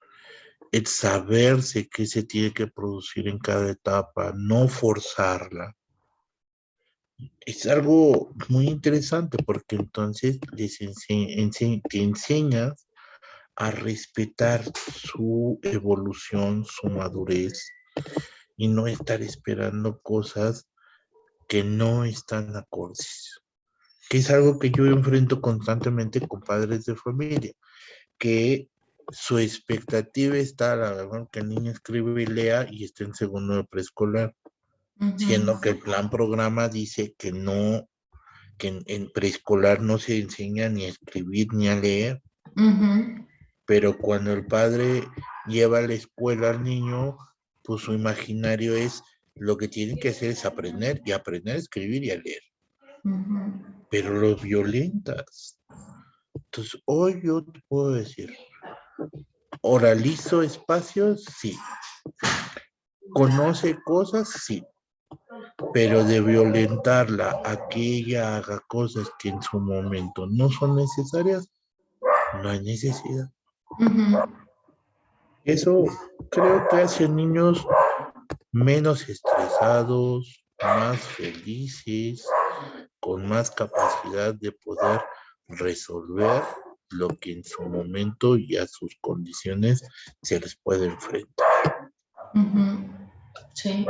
Speaker 2: el saberse qué se tiene que producir en cada etapa, no forzarla. Es algo muy interesante porque entonces te enseñas a respetar su evolución, su madurez y no estar esperando cosas que no están acordes. Que es algo que yo enfrento constantemente con padres de familia, que su expectativa está a la verdad que el niño escribe y lea y está en segundo de preescolar, siendo que el plan programa dice que no, que en preescolar no se enseña ni a escribir ni a leer,
Speaker 1: Ujú,
Speaker 2: pero cuando el padre lleva a la escuela al niño, pues su imaginario es lo que tiene que hacer es aprender y aprender a escribir y a leer,
Speaker 1: ujú.
Speaker 2: pero lo violentas. Entonces, hoy yo te puedo decir, oralizo espacios, sí. Conoce cosas, sí. Pero de violentarla a que ella haga cosas que en su momento no son necesarias, no hay necesidad.
Speaker 1: Ujú.
Speaker 2: Eso creo que hace niños menos estresados, más felices, con más capacidad de poder resolver lo que en su momento y a sus condiciones se les puede enfrentar.
Speaker 1: Ujú. Sí,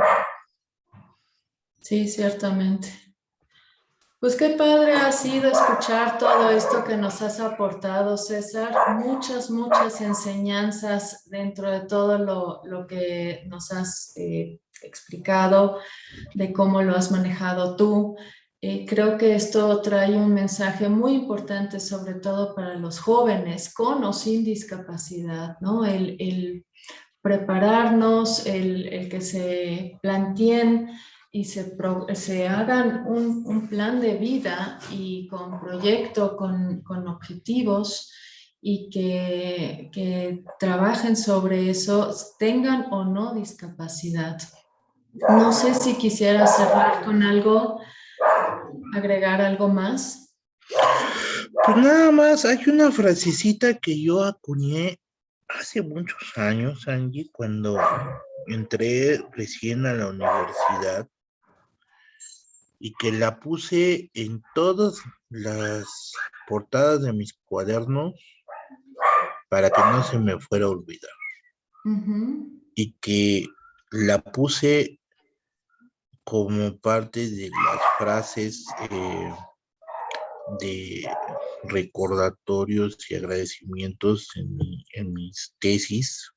Speaker 1: sí, ciertamente. Pues qué padre ha sido escuchar todo esto que nos has aportado, César. Muchas enseñanzas dentro de todo lo que nos has explicado, de cómo lo has manejado tú. Creo que esto trae un mensaje muy importante, sobre todo para los jóvenes, con o sin discapacidad, ¿no? El prepararnos, el que se planteen y se hagan un plan de vida y con proyecto, con objetivos y que trabajen sobre eso, tengan o no discapacidad. No sé si quisiera cerrar con algo, agregar algo más.
Speaker 2: Pues nada más, hay una frasecita que yo acuñé hace muchos años, Angie, cuando entré recién a la universidad y que la puse en todas las portadas de mis cuadernos para que no se me fuera a olvidar. Y que la puse como parte de las frases de recordatorios y agradecimientos en mis tesis.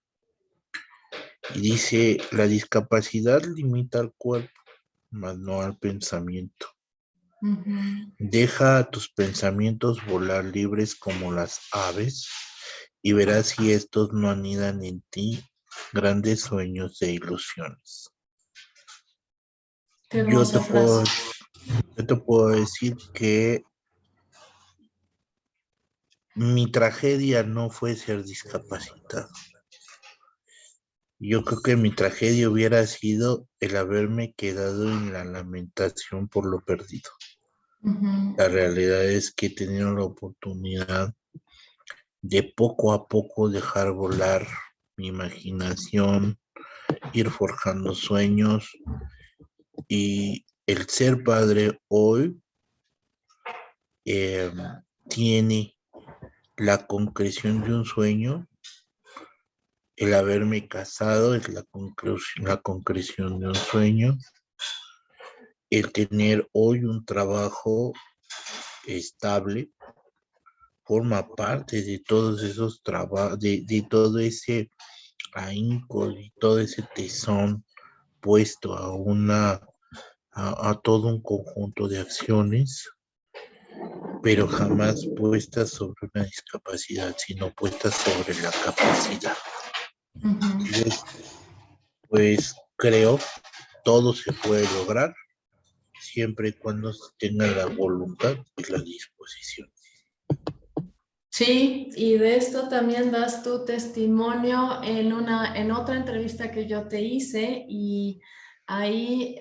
Speaker 2: Y dice, la discapacidad limita al cuerpo, mas no al pensamiento. Deja a tus pensamientos volar libres como las aves y verás si estos no anidan en ti grandes sueños e ilusiones.
Speaker 1: Qué hermosa frase.
Speaker 2: Yo te puedo decir que mi tragedia no fue ser discapacitado. Yo creo que mi tragedia hubiera sido el haberme quedado en la lamentación por lo perdido. La realidad es que he tenido la oportunidad de poco a poco dejar volar mi imaginación, ir forjando sueños, y el ser padre hoy tiene la concreción de un sueño. El haberme casado es la concreción de un sueño. El tener hoy un trabajo estable forma parte de todos esos trabajos, de todo ese ahínco y todo ese tesón puesto a todo un conjunto de acciones, pero jamás puestas sobre una discapacidad, sino puestas sobre la capacidad. Pues creo todo se puede lograr siempre y cuando se tenga la voluntad y la disposición.
Speaker 1: Sí, y de esto también das tu testimonio en otra entrevista que yo te hice, y ahí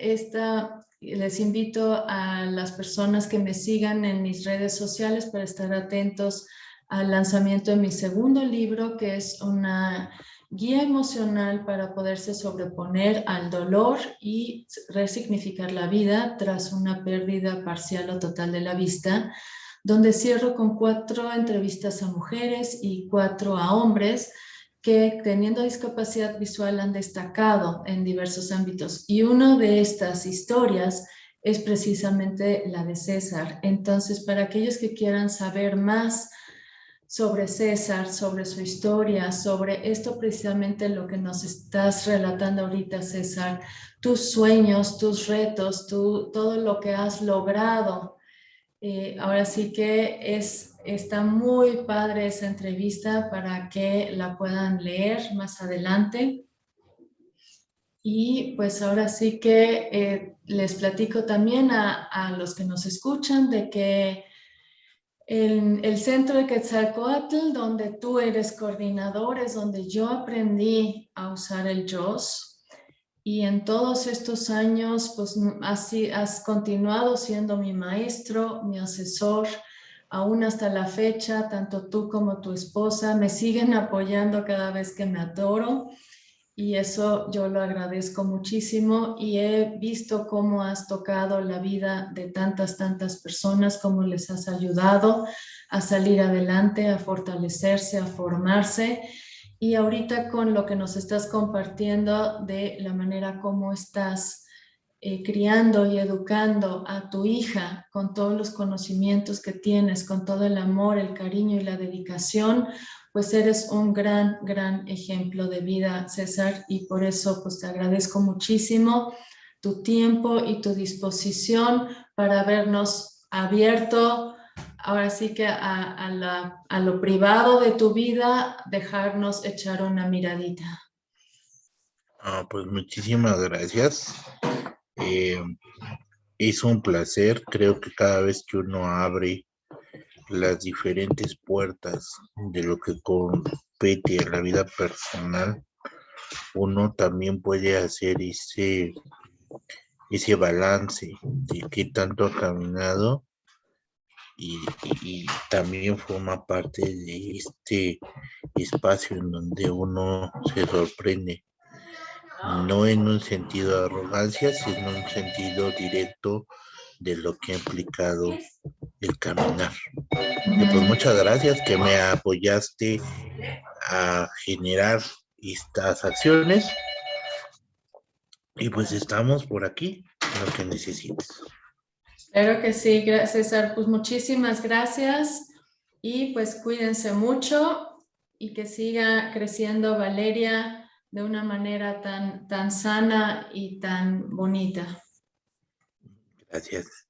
Speaker 1: les invito a las personas que me sigan en mis redes sociales para estar atentos al lanzamiento de mi segundo libro, que es una guía emocional para poderse sobreponer al dolor y resignificar la vida tras una pérdida parcial o total de la vista, donde cierro con 4 entrevistas a mujeres y 4 a hombres que, teniendo discapacidad visual, han destacado en diversos ámbitos. Y una de estas historias es precisamente la de César. Entonces, para aquellos que quieran saber más sobre César, sobre su historia, sobre esto precisamente lo que nos estás relatando ahorita, César, tus sueños, tus retos, todo lo que has logrado. Ahora sí que está muy padre esa entrevista para que la puedan leer más adelante. Y pues ahora sí que les platico también a los que nos escuchan de que el centro de Quetzalcóatl, donde tú eres coordinador, es donde yo aprendí a usar el JAWS. Y en todos estos años, pues así has continuado siendo mi maestro, mi asesor, aún hasta la fecha, tanto tú como tu esposa me siguen apoyando cada vez que me atoro, y eso yo lo agradezco muchísimo, y he visto cómo has tocado la vida de tantas personas, cómo les has ayudado a salir adelante, a fortalecerse, a formarse. Y ahorita con lo que nos estás compartiendo de la manera como estás criando y educando a tu hija con todos los conocimientos que tienes, con todo el amor, el cariño y la dedicación, pues eres un gran ejemplo de vida, César, y por eso pues te agradezco muchísimo tu tiempo y tu disposición para habernos abierto ahora sí que a lo privado de tu vida, dejarnos echar una miradita.
Speaker 2: Pues muchísimas gracias. Eh, es un placer. Creo que cada vez que uno abre las diferentes puertas de lo que compete a la vida personal, uno también puede hacer ese balance de qué tanto ha caminado y, y también forma parte de este espacio en donde uno se sorprende, no en un sentido de arrogancia, sino en un sentido directo de lo que ha implicado el caminar. Y pues muchas gracias que me apoyaste a generar estas acciones y pues estamos por aquí, lo que necesites.
Speaker 1: Claro que sí, César, pues muchísimas gracias y pues cuídense mucho y que siga creciendo Valeria de una manera tan sana y tan bonita.
Speaker 2: Gracias.